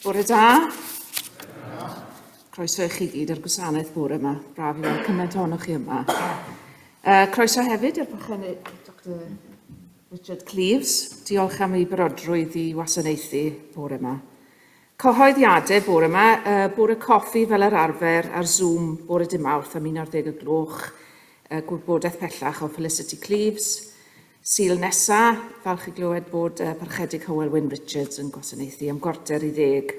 Bore da. Croeso i chi gyd ar gwasanaeth bore yma. Braf i weld cymaint ohonoch chi yma. Croeso hefyd i'r bychynig Dr Richard Cleves. Diolch am ei brodrwydd i wasanaethu bore yma. Cyhoeddiadau bore yma, bore coffi fel yr arfer ar Zoom bore dy Mawrth am 11 o gloch. Gwybodaeth pellach o Felicity Cleves. Sil nesa, falch i glywed bod parchedig Hywel Wyn Richards yn gwasanaethu am 9:45.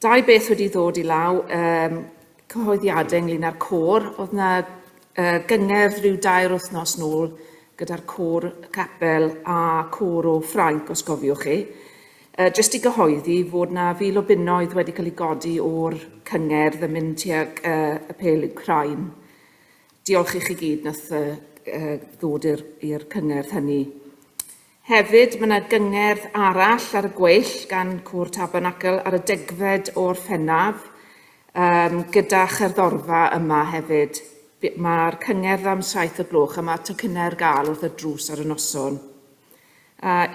Dau beth wedi ddod i law, cyhoeddiadau ynglyn â'r côr. Oedd yna gyngerdd rhyw 2 wythnos nôl gyda'r côr capel a côr o Ffrainc, os cofiwch chi. Jyst i gyhoeddi fod yna fil o bunnoedd wedi cael ei godi o'r cyngerdd yn mynd tuag y pêl Ukraine. Diolch i chi gyd nath ddod i'r cyngerdd hynny. Hefyd, mae yna gyngerdd arall ar y gweill gan Côr Tabernacl ar y 10 o'r Ffennaf, gyda cherddorfa yma hefyd. Mae'r cyngerdd am 7 o gloch yma tocynau'r gael wrth y drws ar y noson.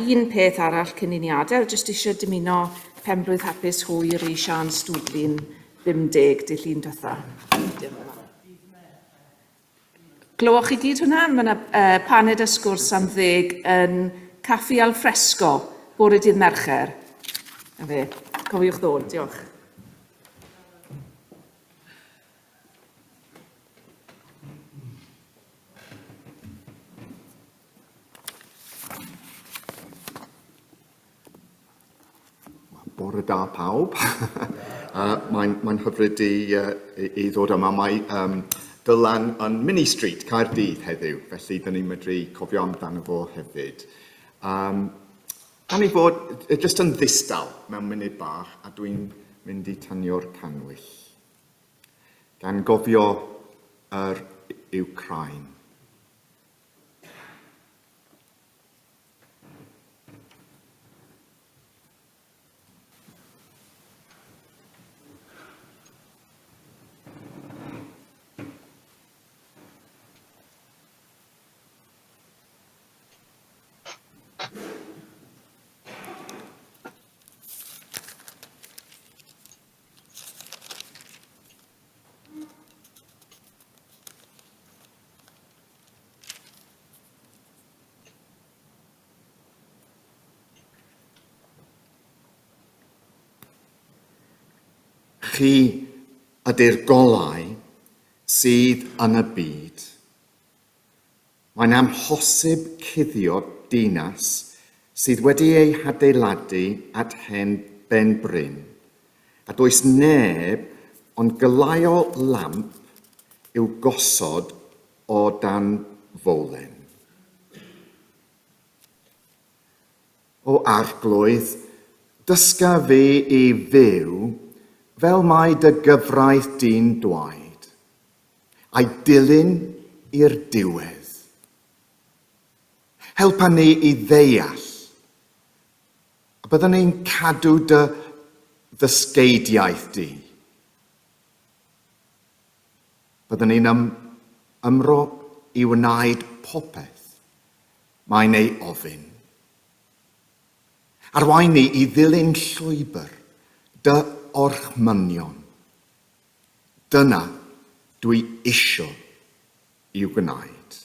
Un peth arall cyn i ni adael, jyst eisiau dymuno penblwydd hapus hwyr i Sian Stwdlin 50 dydd Llun diwetha. Glywch chi gyd hwnna? Mae yna paned y sgwrs am 10 yn Caffi al Fresco, bore dydd Mercher. A fe, cofiwch ddod, diolch. Bore da pawb. Mae'n hyfryd i ddod yma. Mae Dylan yn Mini Street, Caerdydd heddiw, felly dyn ni'n medru cofio amdano fo hefyd. Gan i fod jyst yn ddistaw mewn munud bach, a dwi'n mynd i tanio'r canwyll. Gan gofio yr Ukraine. Chi ydy'r golau sydd yn y byd. Mae'n amhosib cuddio dinas sydd wedi ei hadeiladu at hen ben bryn, a does neb ond gylaio lamp i'w gosod o dan fowlen. O arglwydd, dysga fi i fyw fel mae dy gyfraith di'n dwaed, a'i dilyn i'r diwedd. Helpa ni i ddeall, a byddwn ni'n cadw dy ddysgeidiaeth di. Byddwn ni'n ymro i wneud popeth mae'n ei ofyn. Arwain ni i ddilyn llwybr dy orchmynion. Dyna dwi isio i'w gwneud.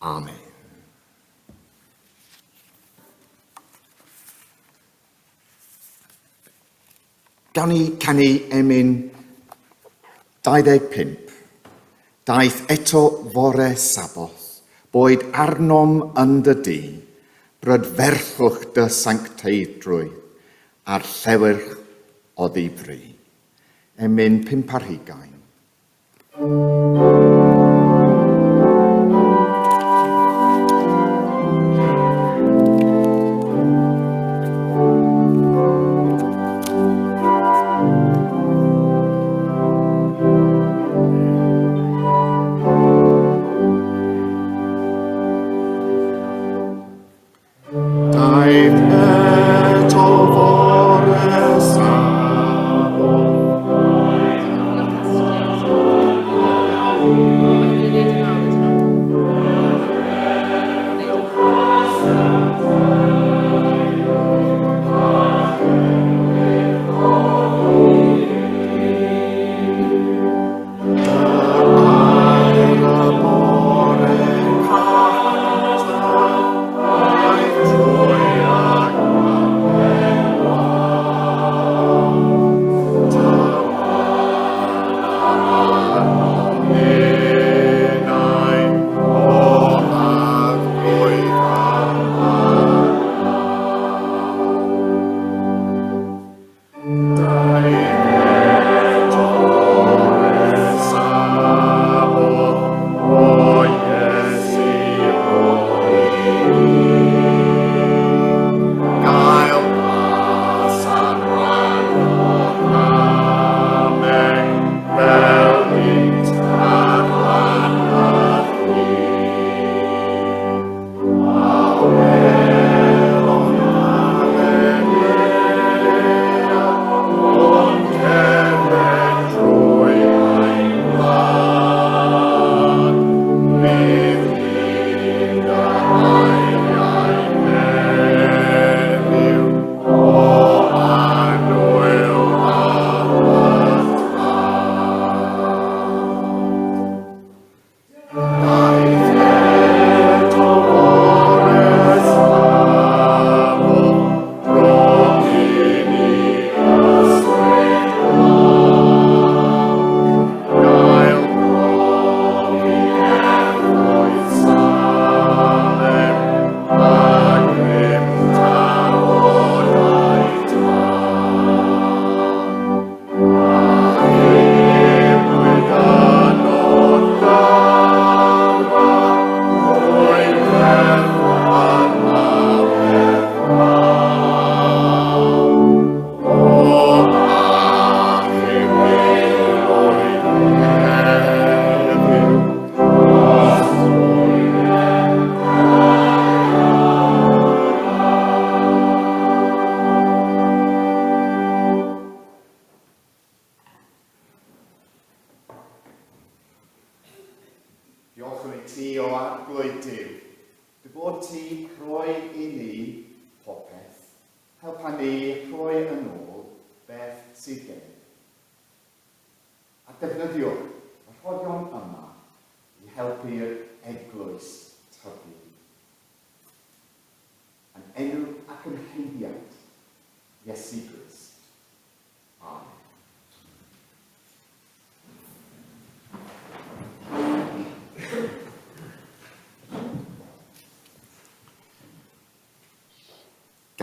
Amen. Gawn ni canu emyn 25. Daeth eto fore Saboth, boed arnom yn dy dŷ, brydferchwch dy sancteidrwydd a'r llewyrch o ddifri. Emyn 5.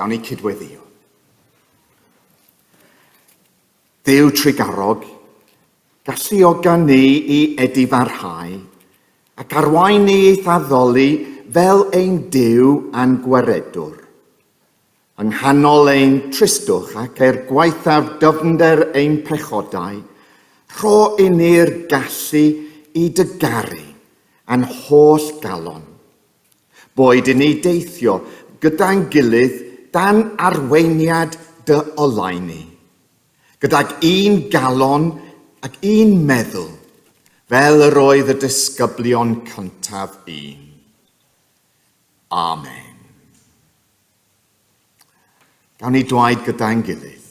Gawn ni cydweddio. Dduw trigarog, galluogan ni i edifarhau ac arwain ni i ddaddoli fel ein Duw a'n gwaredwr. Yng nghanol ein tristwch ac gwaethaf dyfnder ein pechodau, rho i ni'r gallu i dygaru a'n holl galon. Boed i ni deithio gyda'n gilydd dan arweiniad dy olaeni, gydag un galon ac un meddwl, fel yr oedd y disgyblion cyntaf un. Amen. Gawn ni dwaid gyda'n gilydd.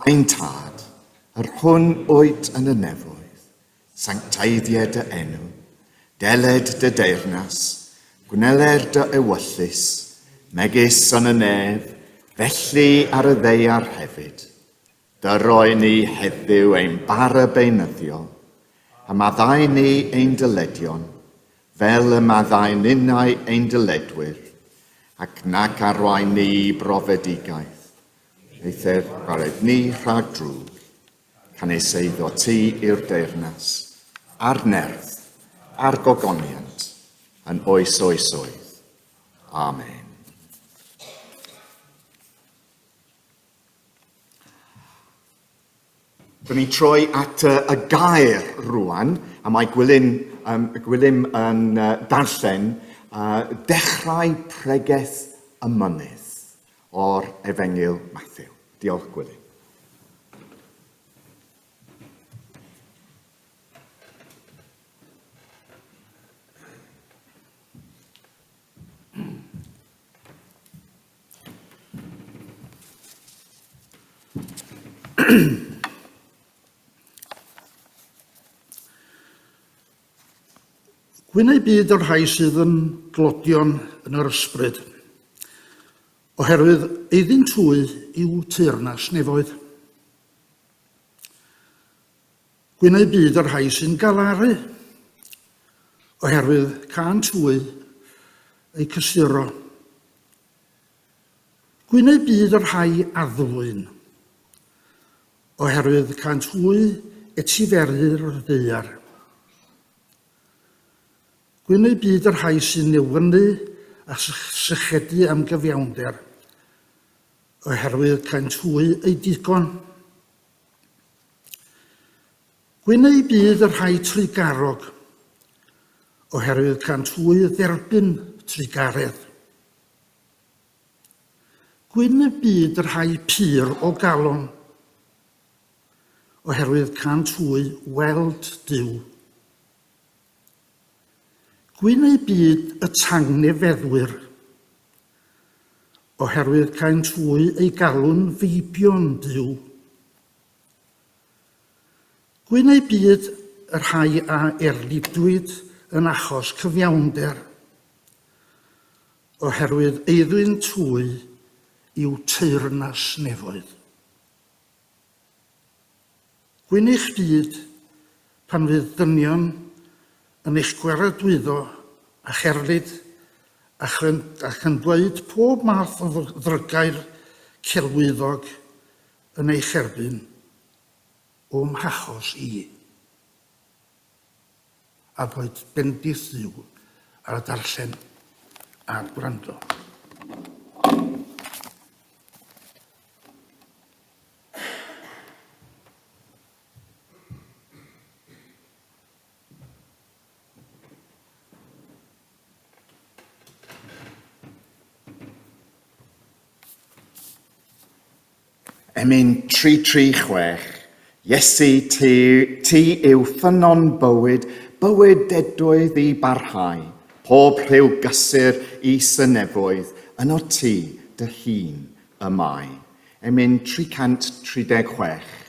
Ein tad, yr hwn oed yn y nefoedd, sancteiddiau dy enw, deled dy deyrnas, gwneler dy ewyllus, megis yn y nef, felly ar y ddeiar hefyd. Dyroi ni heddiw ein bara beunyddiol, a maddau ni ein dyledion, fel y maddau ninnau ein dyledwyr, ac nac arwain ni brofedigaeth. Either gwared ni rhag drwg, canes eiddo ti i'r deyrnas, a'r nerth, a'r gogoniant, yn oes oes oedd. Amen. Dwi'n ni troi at y gair rwan, a mae Gwilym yn darllen dechrau pregeth y mynydd o'r Efengyl Mathew. Diolch, Gwilym. Gwyn ei byd yr rhai sydd yn glodion yn yr ysbryd, oherwydd eiddyn twy yw teyrnas nefoedd. Gwyn ei byd yr rhai sy'n galaru, oherwydd can twy ei cysuro. Gwyn ei byd yr rhai addwyn, oherwydd can twy etiferi'r ddaear. Gwyn ei byd yr rhai sy'n newynu a sychedu am gyfiawnder, oherwydd cael twy ei digon. Gwyn ei byd yr rhai trigarog, oherwydd cael twy dderbyn trigaredd. Gwyn ei byd yr rhai pyr o galon, oherwydd cael twy weld Duw. Gwyn ei byd y tangnefeddwyr, oherwydd cael twy ei galw'n feibion Duw. Gwyn ei byd yr rhai a erlidwyd yn achos cyfiawnder, oherwydd eiddwyn twy yw teyrnas nefoedd. Gwyn eich byd pan fydd dynion yn eich gweradwyddo a cherlid ac yn dweud pob math o ddrygair celwyddog yn ei cherbyn o'm hachos i. A bod bendith Dduw ar y darllen a'r gwrando. Emyn 336, Iesu ti yw ffynon bywyd, bywyd dedwydd i barhau, pob rhyw gysur i synefoedd, yno ti dy hun y mae. Emyn 336.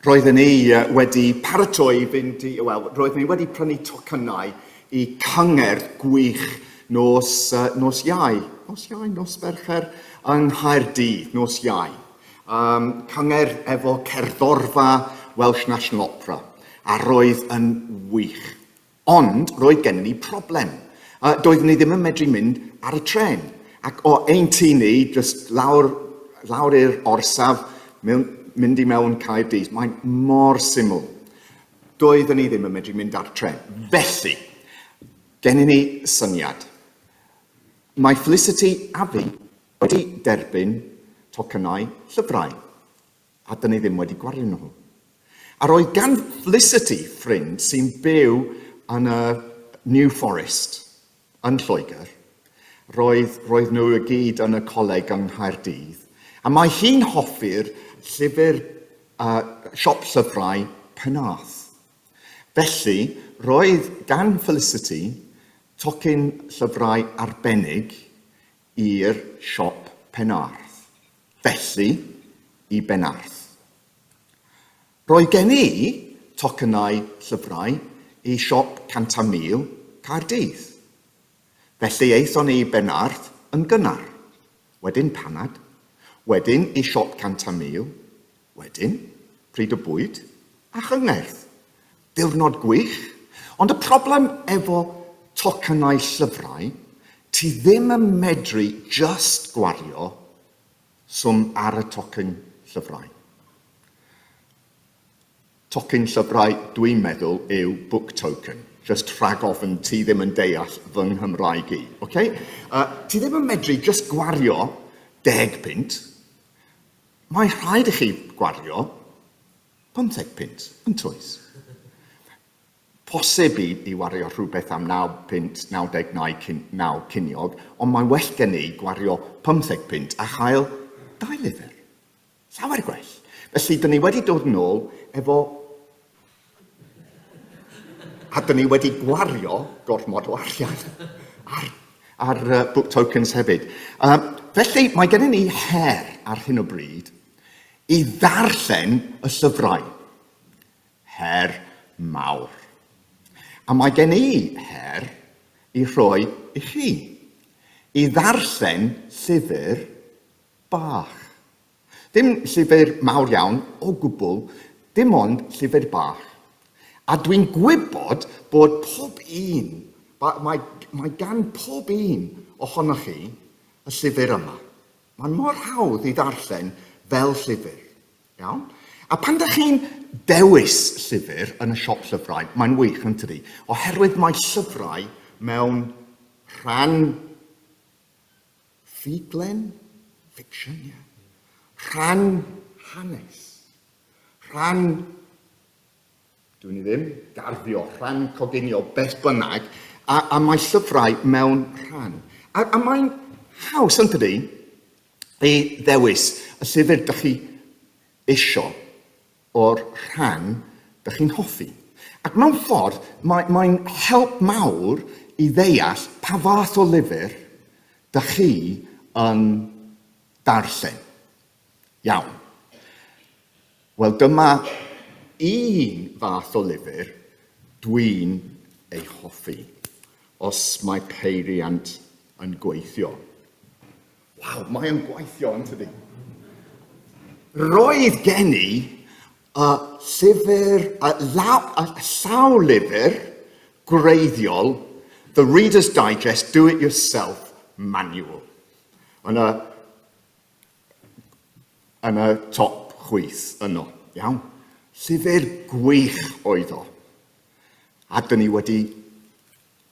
roeddwn ni wedi paratoi fynd i, wel, roeddwn ni wedi prynu tocynnau i cyngerdd gwych nos Iau. Nos Fercher yng Nghaerdydd, nos Iau. Cyngerdd efo cerddorfa Welsh National Opera, a roedd yn wych. Ond roedd gen ni problem. Doeddwn ni ddim yn medru mynd ar y tren. Ac o ein tŷ ni, just lawr i'r orsaf, mynd i mewn Caerdydd, mae'n mor syml. Doeddwn ni ddim yn medru mynd ar y tren. Felly, gen i ni syniad. Mae Felicity a fi wedi derbyn tocynnau llyfrau, a dyn ni ddim wedi gwario nhw. A roedd gan Felicity ffrind sy'n byw yn y New Forest yn Lloegr. Roedd nhw i gyd yn y coleg yng Nghaerdydd. A mae hi'n hoffi'r llyfr siop llyfrau Penarth. Felly, roedd gan Felicity tocyn llyfrau arbennig i'r siop Penarth. Felly, i Benarth. Roedd gen i tocynnau llyfrau i siop Cantamil Caerdydd. Felly eithon ni i Benarth yn gynnar, wedyn Panad, wedyn i siop Cantamil, wedyn Pryd y Bwyd a Chyngerdd. Diwrnod gwych, ond y problem efo tocynnau llyfrau, ti ddim yn medru just gwario swm ar y tocyn llyfrau. Tocyn llyfrau, dwi'n meddwl, yw book token. Just rhag ofn ti ddim yn deall fy Nghymraeg i. Okay? Ti ddim yn medru just gwario 10 punt. Mae rhaid i chi gwario 15 punt yn twys. Posib i wario rhywbeth am 99 ciniog, ond mae'n well gen i gwario 15 punt a chael 2 lyfr. Llawer gwell. Felly, dyn ni wedi dod yn ôl efo... A dyn ni wedi gwario gormod o arian ar book tokens hefyd. Felly, mae gen ni her ar hyn o bryd i ddarllen y llyfrau. Her mawr. A mae gen i her i rhoi i chi. I ddarllen llyfr bach. Dim llyfr mawr iawn o gwbl, dim ond llyfr bach. A dwi'n gwybod bod pob un, mae gan pob un ohonoch chi y llyfr yma. Mae'n mor hawdd i ddarllen fel llyfr. Iawn? A pan ydych chi'n dewis llyfr yn y siop llyfrau, mae'n wych yn tydi, oherwydd mae llyfrau mewn rhan ffuglen, fiction, yeah. Rhan hanes, rhan, dwi'n i ddim, garddio, rhan coginio, beth bynnag, a mae llyfrau mewn rhan. A mae'n haws yn tydi i ddewis y llyfr dych chi isio o'r rhan dych chi'n hoffi. Ac mewn ffordd, mae'n help mawr i ddeall pa fath o lyfr dych chi yn darllen. Iawn. Wel, dyma un fath o lyfr dwi'n ei hoffi, os mae peiriant yn gweithio. Waw, mae'n gweithio yn tydi. Roedd gen i llaw lyfr gwreiddiol, The Reader's Digest Do-It-Yourself Manual, yn y top chwith yno, iawn? Llyfr gwych oedd o. A dyn ni wedi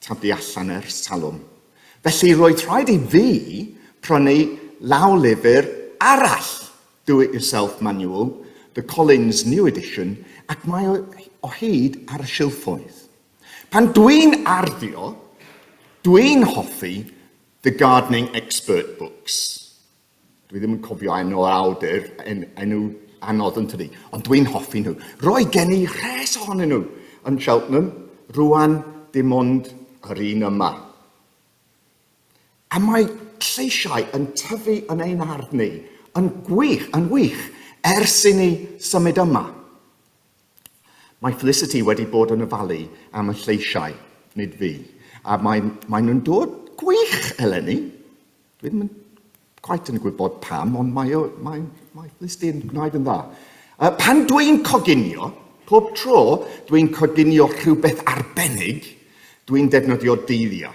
taflu allan ers talwm. Felly roedd rhaid i fi prynu law lyfr arall, Do-It-Yourself Manual, the Collins New Edition, ac mae o hyd ar y silffoedd. Pan dwi'n arddio, dwi'n hoffi The Gardening Expert Books. Dwi ddim yn cofio enw awdur, enw anodd yn tydi, ond dwi'n hoffi nhw. Roedd gen i rhes ohonyn nhw yn Cheltenham, rwan dim ond yr un yma. A mae lleisiau yn tyfu yn ein ardd ni, yn wych, ers i ni symud yma. Mae Felicity wedi bod yn ofalu am y lleisiau, nid fi. A maen nhw'n dod gwych eleni. Dwi ddim yn quite yn gwybod pam, ond mae Felicity yn gwneud yn dda. Pan dwi'n coginio, pob tro dwi'n coginio rhywbeth arbennig, dwi'n defnyddio Delia,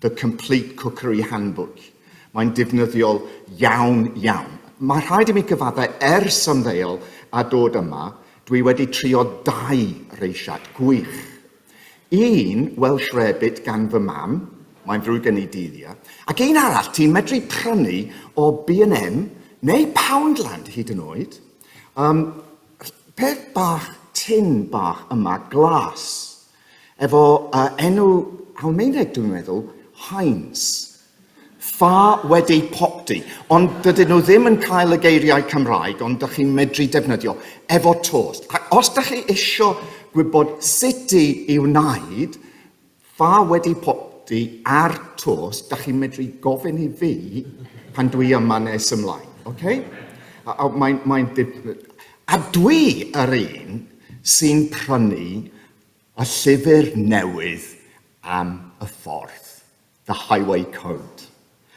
The Complete Cookery Handbook. Mae'n defnyddiol iawn. Mae rhaid i mi gyfaddau ers ymddeol a dod yma, dwi wedi trio 2 reisiad gwych. Un Welsh Rabbit gan fy mam, mae'n ddrwg gen i Delia, ac un arall ti'n medru prynu o B&M neu Poundland hyd yn oed. Peth bach, tin bach yma, glas, efo enw Almaeneg dwi'n meddwl, Heinz. Ffa wedi popdi, ond dydyn nhw ddim yn cael y geiriau Cymraeg, ond ydych chi'n medru defnyddio efo tost. Ac os ydych chi isio gwybod sut i wneud ffa wedi popdi ar tost, ydych chi'n medru gofyn i fi pan dwi yma nes ymlaen. Okay? A dwi yr un sy'n prynu y llyfr newydd am y ffordd, The Highway Code.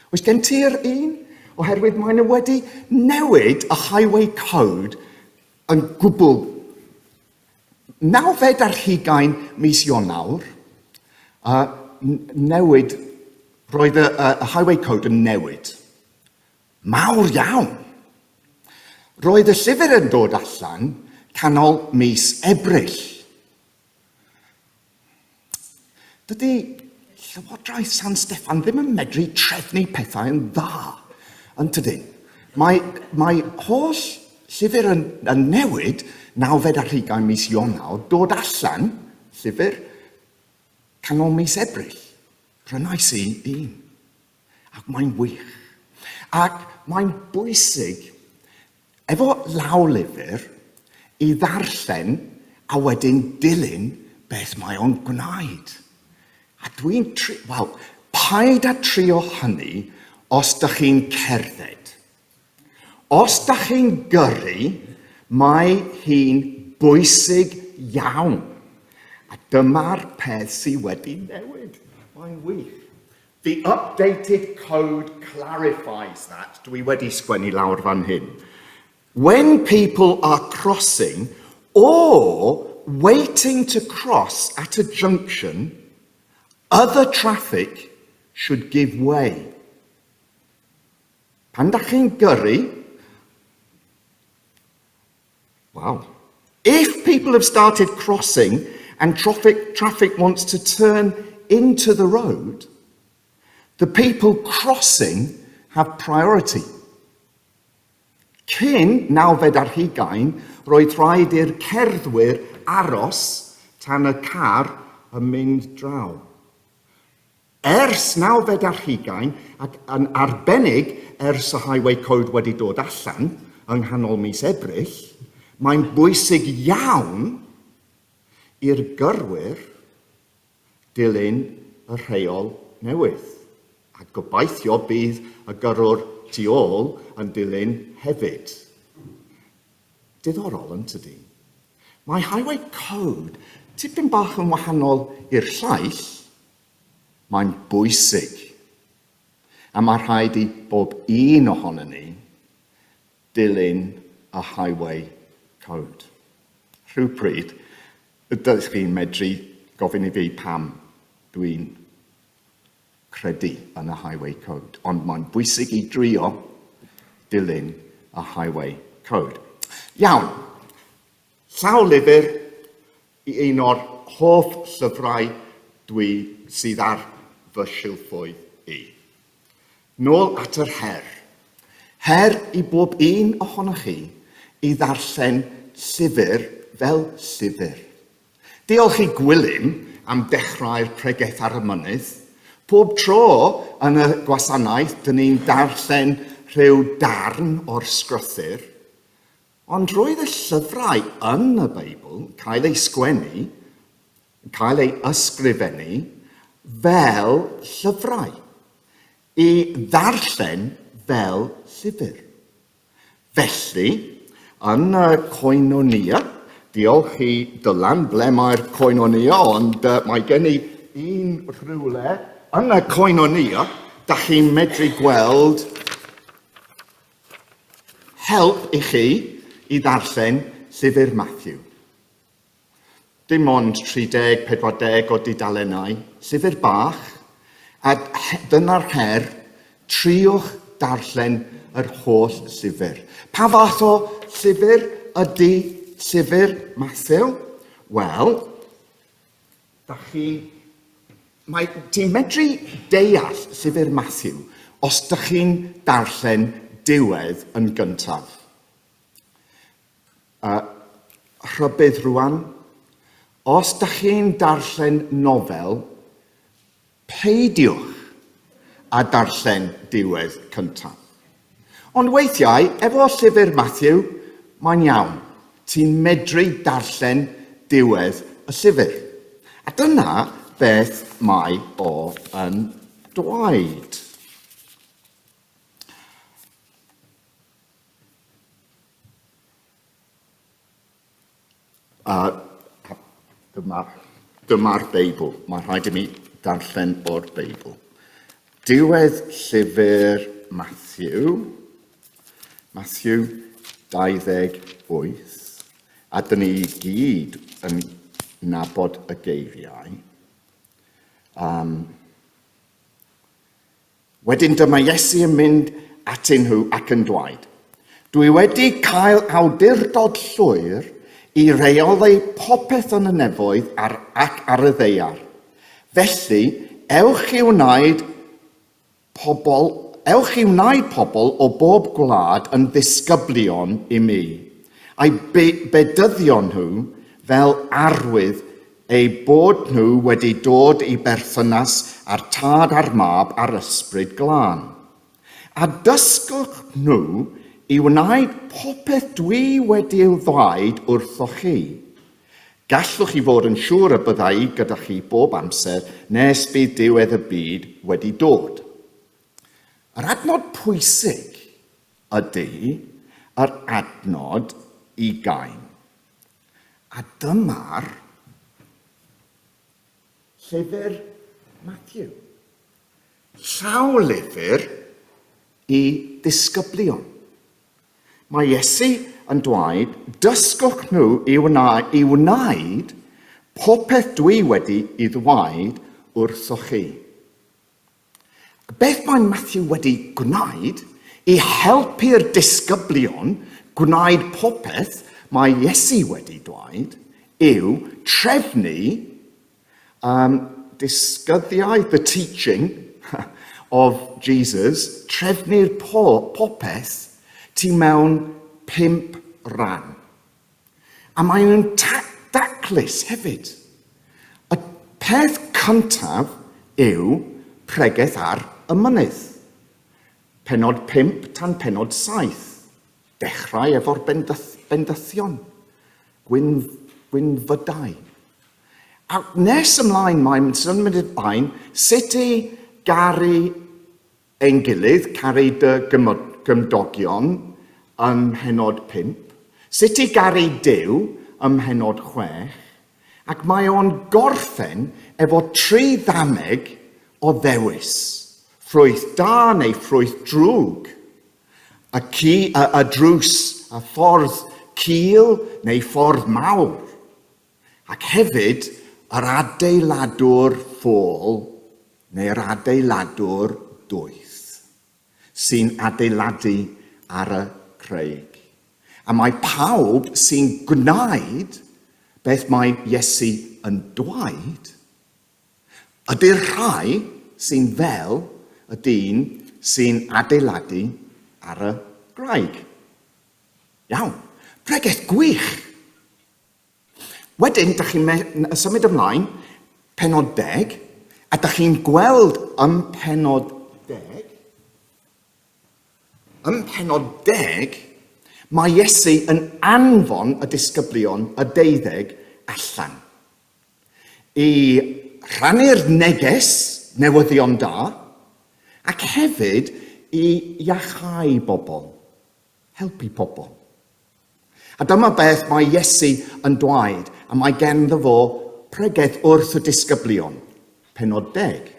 Oes gen ti'r un? Oherwydd maen nhw wedi newid y Highway Code yn gwbl 90 mis Ionawr. Roedd y Highway Code yn newid. Mawr iawn. Roedd y llyfr yn dod allan canol mis Ebrill. Dydy Llywodraeth San Steffan ddim yn medru trefnu pethau yn dda, yn tydyn. Mae holl llyfr yn newid 90 mis Ionawr, dod allan llyfr canol mis Ebrill. Prynais i un. Ac mae'n wych. Ac mae'n bwysig, efo lawlyfr, i ddarllen a wedyn dilyn beth mae o'n gwneud. A dwi'n paid a trio hynny os da chi'n cerdded. Os da chi'n gyrru, mae hi'n bwysig iawn. A dyma'r peth sydd wedi newid. Mae'n wych. The updated code clarifies that. Dwi wedi sgwennu lawr fan hyn. When people are crossing or waiting to cross at a junction, other traffic should give way. Pan da chi'n gyrru, if people have started crossing and traffic wants to turn into the road, the people crossing have priority. Cyn 90 roedd rhaid i'r cerddwyr aros tan y car yn mynd draw. Ers 90 ac yn arbennig ers y Highway Code wedi dod allan yng nghanol mis Ebrill, mae'n bwysig iawn i'r gyrwyr dilyn y rheol newydd. A gobeithio bydd y gyrwr tu ôl yn dilyn hefyd. Diddorol yn tydi. Mae Highway Code tipyn bach yn wahanol i'r llaill, mae'n bwysig. A mae rhaid i bob un ohono ni dilyn y Highway Code. Rhywbryd, ydych chi'n medru gofyn i fi pam dwi'n credu yn y Highway Code, ond mae'n bwysig i drio dilyn y Highway Code. Iawn, llawlyfr i un o'r hoff llyfrau sydd ar fy shilffoedd i. Nôl at yr her. Her i bob un ohonoch chi i ddarllen llyfr fel llyfr. Diolch i Gwilym am dechrau'r pregaeth ar y mynydd. Pob tro yn y gwasanaeth, dyn ni'n darllen rhyw darn o'r sgrythyr, ond roedd y llyfrau yn y Beibl cael ei sgwennu, cael ei ysgrifennu fel llyfrau, i ddarllen fel llyfr. Felly, yn y Koinonia, diolch i Dylan, ble mae'r coenonia, ond mae gen i un rhywle yn y coenonia, da chi'n medru gweld help i chi i ddarllen llyfr Matthew. Dim ond 30-40 o dudalennau, llyfr bach, a dyna'r her, triwch darllen yr holl llyfr. Pa fath o llyfr ydy llyfr Matthew? Wel, ti'n medru deall llyfr Matthew os ydych chi'n darllen diwedd yn gyntaf. Rhybydd rwan, os ydych chi'n darllen nofel, peidiwch a darllen diwedd cyntaf. Ond weithiau, efo llyfr Matthew, mae'n iawn. Ti'n medru darllen diwedd y llyfr. A dyna beth mae o yn dweud. Dyma'r Beibl. Mae rhaid i mi darllen o'r Beibl. Diwedd llyfr Matthew 28, a dyn ni gyd yn nabod y geiriau. Wedyn dyma Iesu yn mynd atyn nhw ac yn dweud, dwi wedi cael awdurdod llwyr i reoli popeth yn y nefoedd ac ar y ddeiar. Felly, ewch i wneud pobl o bob gwlad yn ddisgyblion i mi, a'i bedyddio nhw fel arwydd eu bod nhw wedi dod i berthynas a'r tad a'r mab a'r ysbryd glân. A dysgwch nhw i wneud popeth dwi wedi i'w ddweud wrthoch chi. Gallwch chi fod yn siŵr y byddai gyda chi bob amser nes bydd diwedd y byd wedi dod. Yr adnod pwysig ydy yr adnod 20. A dyma'r llyfr Matthew. Llaw lyfr i disgyblion. Mae Iesu yn dweud, dysgwch nhw i wneud popeth dwi wedi i ddweud wrthoch chi. Beth mae Matthew wedi gwneud i helpu'r disgyblion gwneud popeth mae Iesu wedi dweud yw trefnu disgyddiaeth, the teaching of Jesus, trefnu'r popeth ti mewn 5 ran. A mae nhw'n daclus hefyd. Y peth cyntaf yw pregeth ar y mynydd. Penod 5 tan penod 7. Dechrau efo'r bendithion. Gwynfydau. A nes ymlaen mae'n symud i'r bain, sut i garu ein gilydd, caru dy gymdogion ym mhenod 5, sut i garu Duw ym mhenod 6, ac mae o'n gorffen efo 3 ddameg o ddewis. Ffrwyth da neu ffrwyth drwg, y drws, y ffordd cul neu ffordd mawr, ac hefyd yr adeiladwr ffôl neu'r adeiladwr dwyth, sy'n adeiladu ar y creig. A mae pawb sy'n gwneud beth mae Iesu yn dweud, ydy'r rhai sy'n fel y dyn sy'n adeiladu ar y graig. Iawn, pregeth gwych. Wedyn, ydych chi'n symud ymlaen, penod 10, a ydych chi'n gweld ym penod 10, mae Iesu yn anfon y disgyblion y 12 allan. I rhannu'r neges, newyddion da, ac hefyd i iachau bobl, helpu pobl. A dyma beth mae Iesu yn dweud, a mae ganddo fo pregeth wrth y disgyblion. Penod 10.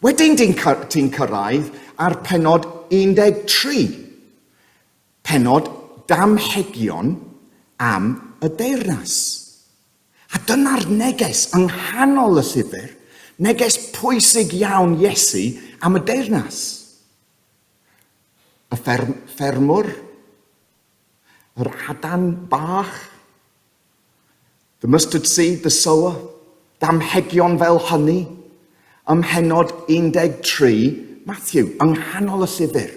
Wedyn ti'n cyrraedd ar penod 13. Penod damhegion am y deyrnas. A dyna'r neges yng nghanol y llyfr, neges pwysig iawn Iesu am y deyrnas. Y ffermwr, yr hadan bach, the mustard seed, the sower, damhegion fel hynny, ym mhenod 13, Matthew, yng nghanol y llyfr,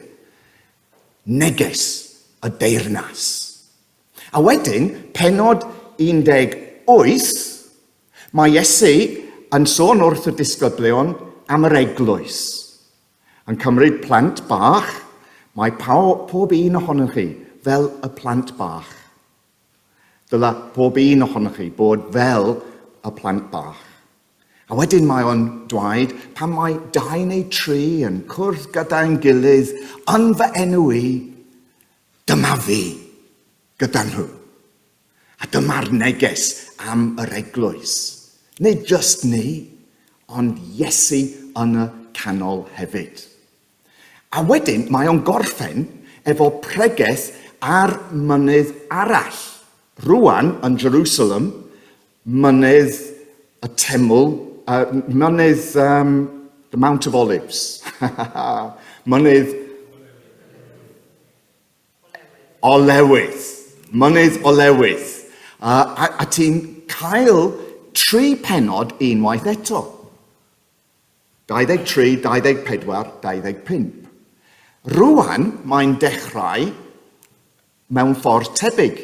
neges y deyrnas. A wedyn, penod 18, mae Iesu yn sôn wrth y disgyblion am yr eglwys. Yn cymryd plant bach, mae pob un ohonoch chi fel y plant bach. Dyle pob un ohonoch chi bod fel y plant bach. A wedyn mae o'n dweud, pan mae 2 neu 3 yn cwrdd gyda'n gilydd yn fy enw i, dyma fi gyda nhw. A dyma'r neges am yr eglwys. Nid just ni, ond Iesu yn y canol hefyd. A wedyn mae o'n gorffen efo pregeth ar mynydd arall. Rwan yn Jerusalem, mynydd y teml, mynydd the Mount of Olives. Mynydd Olewydd. Mynydd Olewydd. A ti'n cael 3 penod unwaith eto. 23, 24, 25. Rwan mae'n dechrau mewn ffordd tebyg.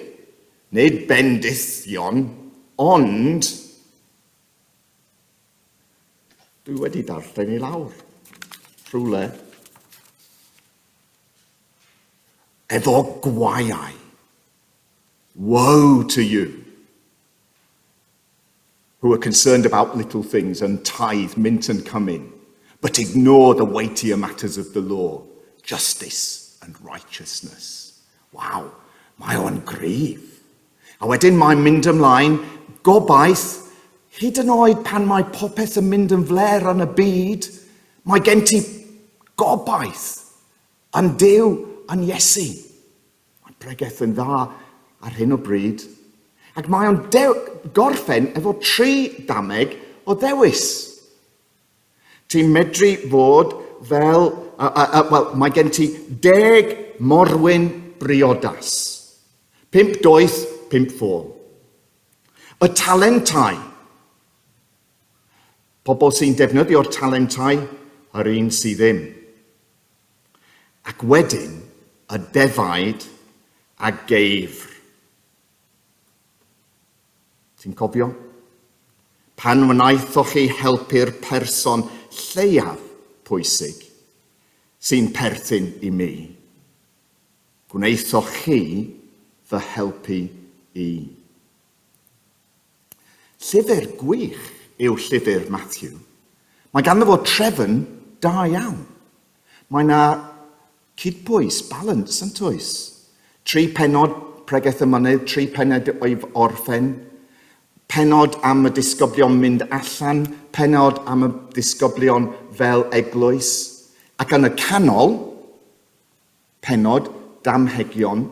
Nid bendithion, ond dwi wedi darllen i lawr. Rhywle. Efo gwaiau. Woe to you who are concerned about little things and tithe, mint and cumin, but ignore the weightier matters of the law, justice and righteousness. Wow, mae o'n gryf. A wedyn mae'n mynd ymlaen, gobaith, hyd yn oed pan mae popeth yn mynd yn fler yn y byd, mae gen ti gobaith yn Duw, yn Iesu. Mae'n pregeth yn dda ar hyn o bryd. Ac mae o'n gorffen efo 3 dameg o ddewis. Ti'n medru fod fel, mae gen ti 10 morwyn briodas. 5 doeth, 5 ffôl. Y talentau. Pobl sy'n defnyddio'r talentau, yr un sydd ddim. Ac wedyn, y defaid a geifr. Ti'n cofio? Pan wnaethoch chi helpu'r person lleiaf pwysig sy'n perthyn i mi, gwneithoch chi fy helpu i. Llyfr gwych yw llyfr Matthew. Mae ganddo fo trefn da iawn. Mae yna cydbwys, balance yn oes. 3 penod pregeth y mynydd, 3 penod o'i orffen, penod am y disgyblion mynd allan, penod am y disgyblion fel eglwys, ac yn y canol, penod damhegion,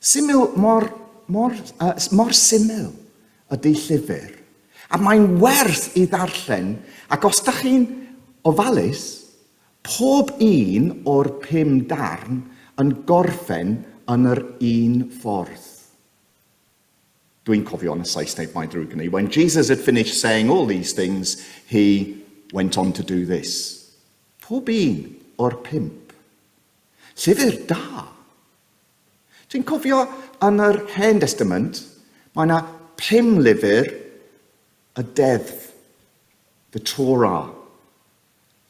syml mor syml ydy llyfr. A mae'n werth i ddarllen, ac os da chi'n ofalus, pob un o'r 5 darn yn gorffen yn yr un ffordd. Dwi'n cofio yn y Saesneg mae drwy gynnu. When Jesus had finished saying all these things, he went on to do this. Pob un o'r 5. Llyfr da. Ti'n cofio yn yr Hen Testament, mae yna 5 lyfr, y deddf, the Torah,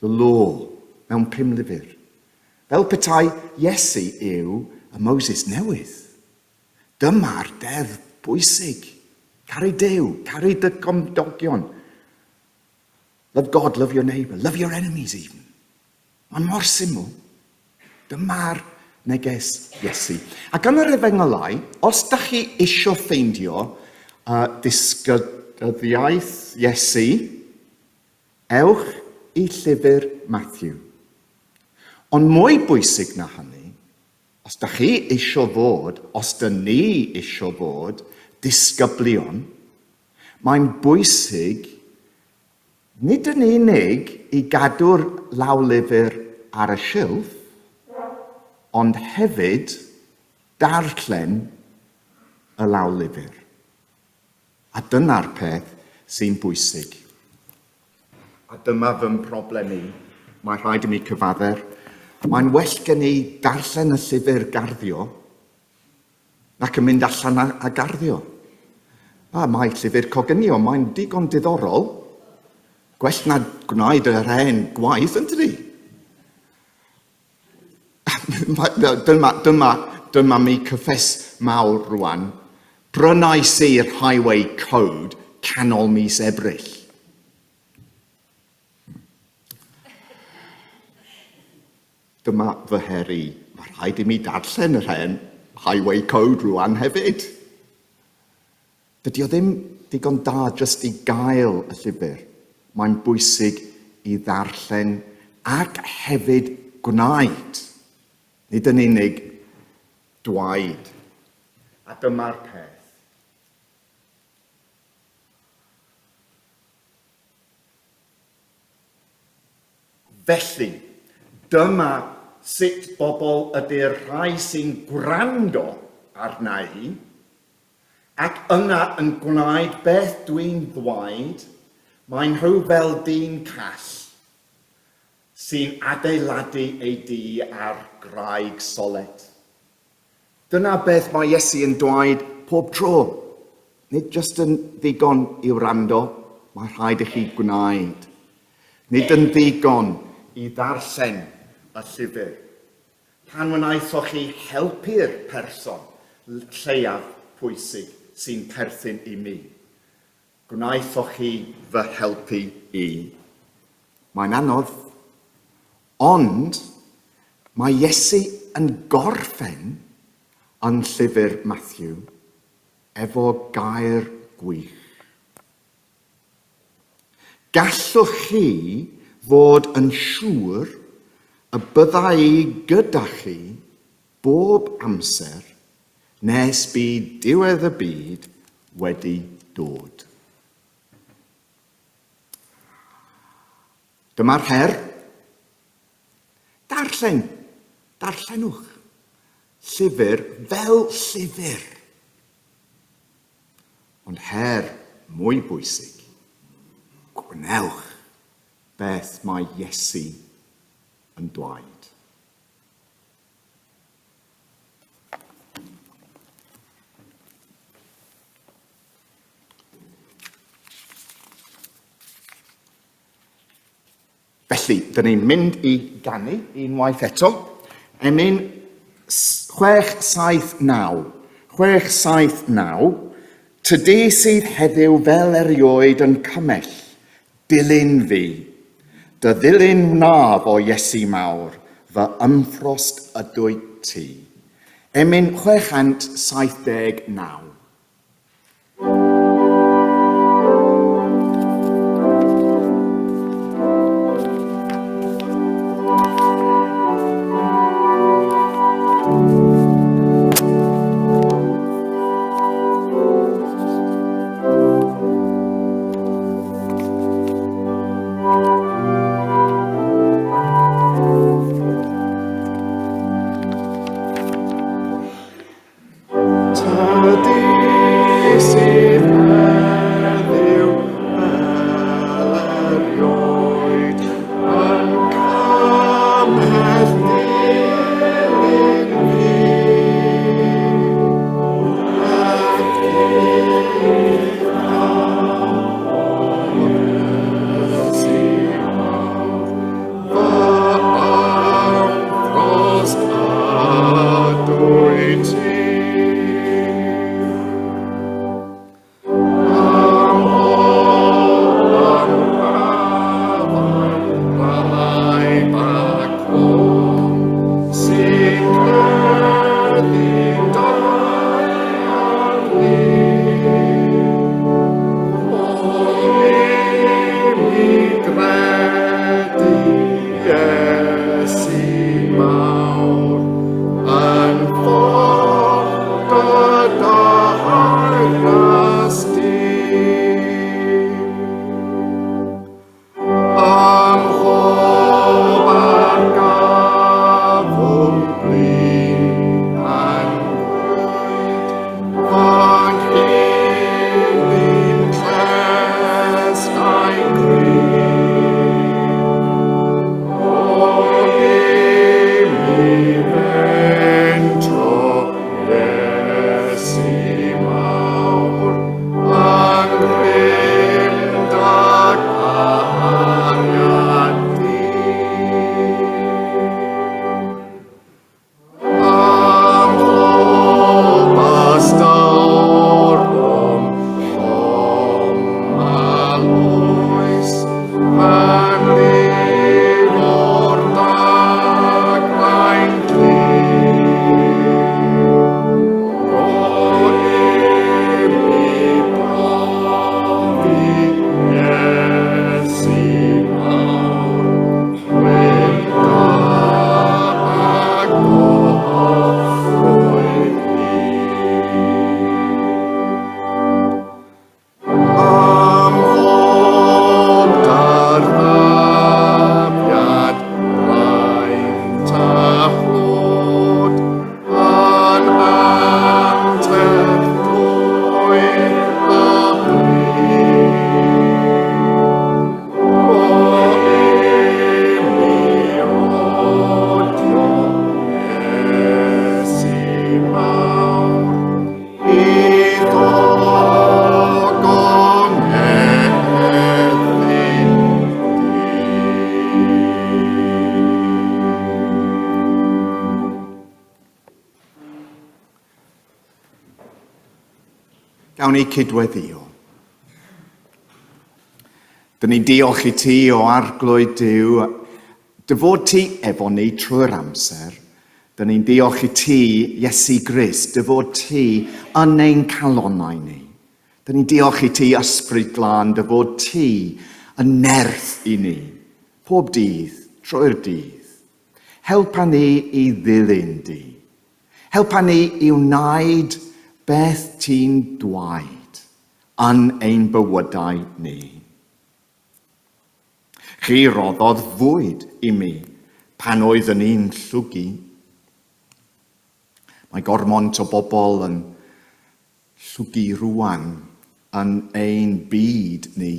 the law, mewn 5 lyfr. Fel petai Iesu yw y Moses newydd. Dyma'r deddf bwysig. Caru Duw, caru dy gymdogion. Love God, love your neighbour, love your enemies even. Mae'n mor syml. Dyma'r neges Iesu. Ac yn yr efengylau, os da chi isio ffeindio disgydyddiaeth Iesu, ewch i llyfr Matthew. Ond mwy bwysig na hynny, os da chi isio fod, os da ni isio fod, disgyblion, mae'n bwysig nid yn unig i gadw'r lawlyfr ar y silff, ond hefyd darllen y lawlyfr. A dyna'r peth sy'n bwysig. A dyma fy mhroblem i. Mae rhaid i mi cyfadder. Mae'n well gen i darllen y llyfr garddio nac yn mynd allan a garddio. Mae llyfr coginio, mae'n digon diddorol. Gwell na gwneud yr hen gwaith, yn dydi? Dyma mi cyffes mawr rwan. Brynais i'r Highway Code canol mis Ebrill. Dyma fy heri. Mae rhaid i mi darllen yr hen Highway Code rwan hefyd. Dydy o ddim digon da jyst i gael y llyfr. Mae'n bwysig i ddarllen ac hefyd gwneud. Nid yn unig dwaed. A dyma'r peth. Felly, dyma sut bobl ydy'r rhai sy'n gwrando arna i, ac yna yn gwneud beth dwi'n ddweud, mae'n nhw fel dyn call sy'n adeiladu ei dŷ ar graig solet. Dyna beth mae Iesu yn dweud pob tro. Nid jyst yn ddigon i wrando, mae rhaid i chi gwneud. Nid yn ddigon i ddarllen y llyfr. Pan wnaethoch chi helpu'r person lleiaf pwysig sy'n perthyn i mi. Gwnaethoch chi fy helpu i. Mae'n anodd, ond mae Iesu yn gorffen yn llyfr Matthew efo gair gwych. Gallwch chi fod yn siŵr y byddai gyda chi bob amser nes bydd diwedd y byd wedi dod. Dyma'r her. Darllenwch. Llyfr fel llyfr. Ond her mwy bwysig. Gwnewch beth mae Iesu yn dweud. Felly, dyn ni'n mynd i ganu unwaith eto. Emyn 679. 679. Tydi sydd heddiw fel erioed yn cymell, dilyn fi. Dy ddilyn wnaf o Iesu mawr, fy ymffrost ydwyt ti. Emyn 679. Tydi Awn ni cydweddio. Dyn ni'n diolch i ti o arglwydd Duw, dy fod ti efo ni trwy'r amser. Dyn ni'n diolch i ti, Iesu Grist, dy fod ti yn ein calonnau ni. Dyn ni'n diolch i ti, Ysbryd Glân, dy fod ti yn nerth i ni, pob dydd, trwy'r dydd. Helpa ni i ddilyn di. Helpa ni i wneud beth ti'n dweud yn ein bywydau ni. Chi roddodd fwyd i mi pan oeddwn i'n llwgu. Mae gormont o bobl yn llwgu rwan yn ein byd ni,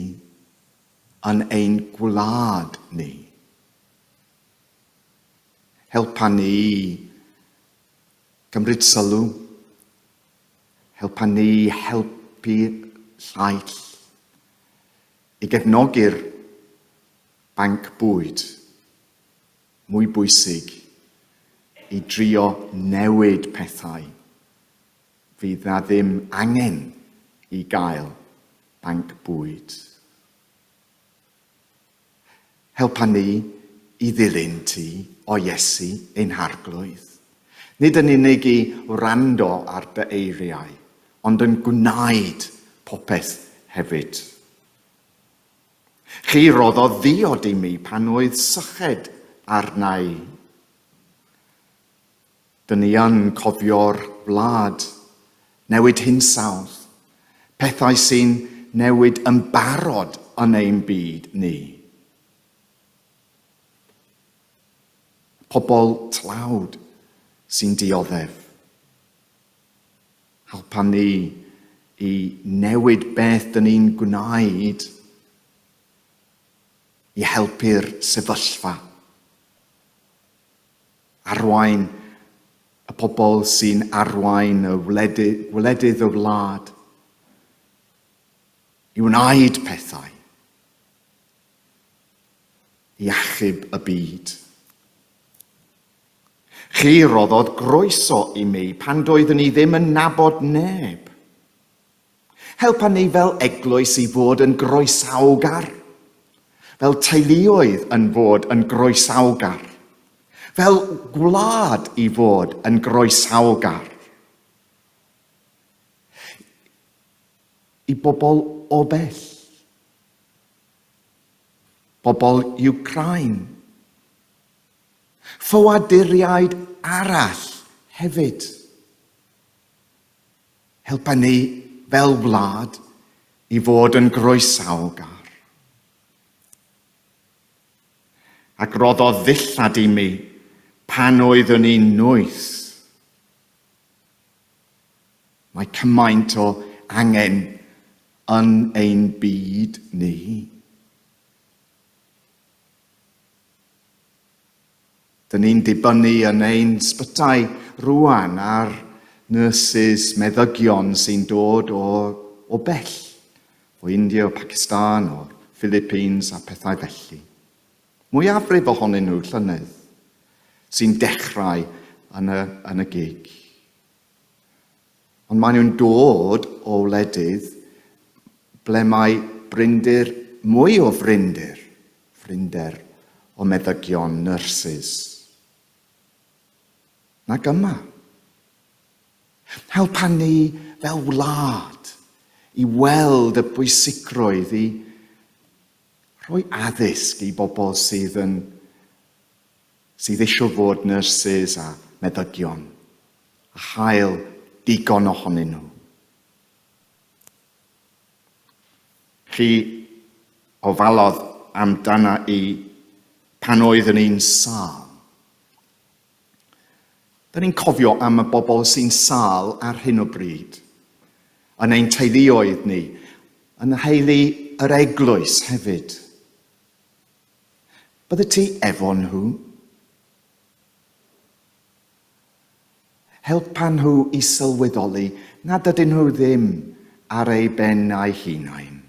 yn ein gwlad ni. Helpa ni gymryd sylw. Helpa ni helpu llaill i gefnogi'r banc bwyd mwy bwysig i drio newid pethau. Fydd na ddim angen i gael banc bwyd. Helpa ni i ddilyn ti o Iesu ein harglwydd. Nid yn unig i wrando ar dy eiriau, ond yn gwneud popeth hefyd. Chi roddodd ddiod i mi pan oedd syched arnau. Dyn ni yn cofio'r wlad, newid hinsawdd, pethau sy'n newid yn barod yn ein byd ni. Pobl tlawd sy'n dioddef. Helpa ni i newid beth dyn ni'n gwneud i helpu'r sefyllfa. Arwain y pobl sy'n arwain y wledydd y wlad i wneud pethau i achub y byd. Chi roddodd groeso i mi pan doeddwn i ddim yn nabod neb. Helpa ni fel eglwys i fod yn groesawgar, fel teuluoedd yn fod yn groesawgar, fel gwlad i fod yn groesawgar. I bobl o bell, bobl Wcrain, ffoaduriaid arall hefyd. Helpa ni fel wlad i fod yn groesawgar. Ac roddodd ddillad i mi pan oeddwn i'n nwyth. Mae cymaint o angen yn ein byd ni. Dyn ni'n dibynnu yn ein sbytau rwan ar nurses meddygion sy'n dod o bell, o India, o Pakistan, o Philippines a pethau felly. Mwyafrif ohonyn nhw llynedd sy'n dechrau yn y gig. Ond maen nhw'n dod o wledydd ble mae mwy o ffrinder o meddygion nyrsys. Nag yma. Helpa ni fel wlad i weld y bwysigrwydd i rhoi addysg i bobl sydd eisiau fod nyrsys a meddygion, a chael digon ohonyn nhw. Chi ofalodd amdana i pan oeddwn i'n sâl. Dyn ni'n cofio am y bobl sy'n sâl ar hyn o bryd, yn ein teuluoedd ni, yn heulu yr eglwys hefyd. Bydde ti efo nhw? Helpa nhw i sylweddoli nad ydyn nhw ddim ar ei ben a'i hunain.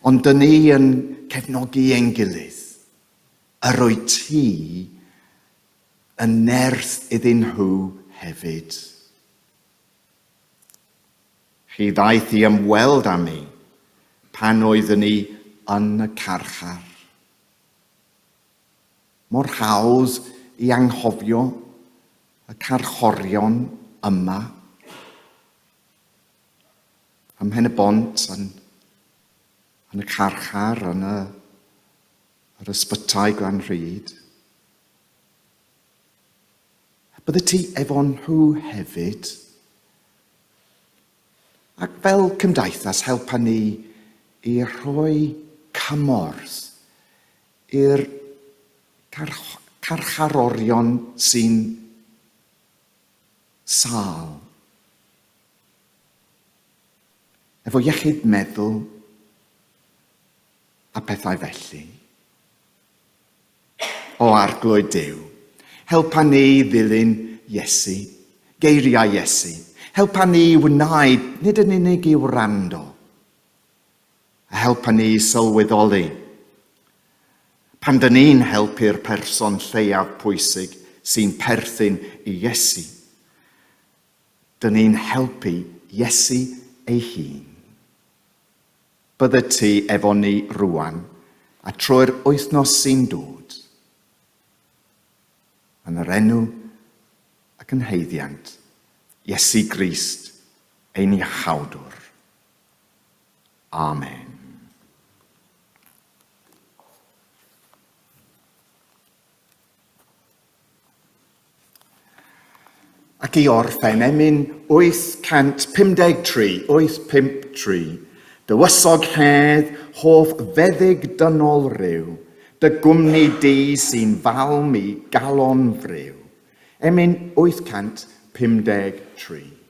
Ond dyn ni yn cefnogi ein gilydd, yr wyt ti yn nerth iddyn nhw hefyd. Chi ddaeth i ymweld â mi pan oeddwn ni yn y carchar. Mor hawdd i anghofio y carchorion yma ym Mhen y Bont, yn y carchar, yn yr ysbytai Glan Rhyd. Bydde ti efo nhw hefyd. Ac fel cymdeithas helpa ni i rhoi cymorth i'r carcharorion sy'n sâl. Efo iechyd meddwl a pethau felly. O arglwydd Duw, helpa ni ddilyn Iesu, geiriau Iesu. Helpa ni wneud nid yn unig i'w wrando, a helpa ni sylweddoli. Pan dyn ni'n helpu'r person lleiaf pwysig sy'n perthyn i Iesu, dyn ni'n helpu Iesu ei hun. Bydde ti efo ni rwan a trwy'r wythnos sy'n dod. Yn yr enw ac yn haeddiant Iesu Grist, ein Iachawdwr. Amen. Ac i orffen, emyn 853, 853, dywysog hedd, hoff feddyg dynol ryw, dy gwmni di sy'n falm i galon fryw. Emyn 853.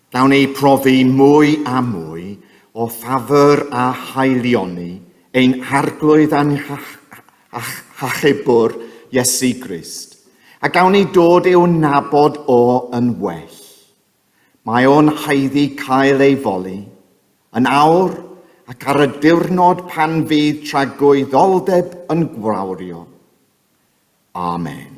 Gawn ni profi mwy a mwy o ffafr a haelioni ein arglwydd a'n hachubwr Iesu Grist. A gawn ni dod i'w nabod o yn well. Mae o'n haeddu cael ei foli, yn awr ac ar y diwrnod pan fydd tragwyddoldeb yn gwrawrio. Amen.